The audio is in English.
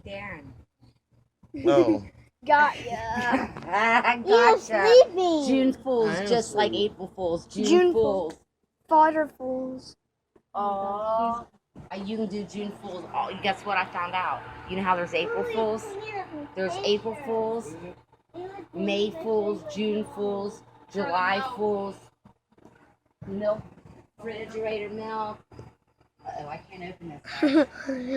Darren. No. Got ya. I You're gotcha. sleeping. June Fools, I am just like sleeping. April Fools. June June Fools. Fodder fools. Oh, you can do June Fools. Oh, guess what I found out? You know how there's April Fools? There's April Fools, May Fools, June Fools, July Fools, milk, refrigerator milk. Uh-oh, I can't open this.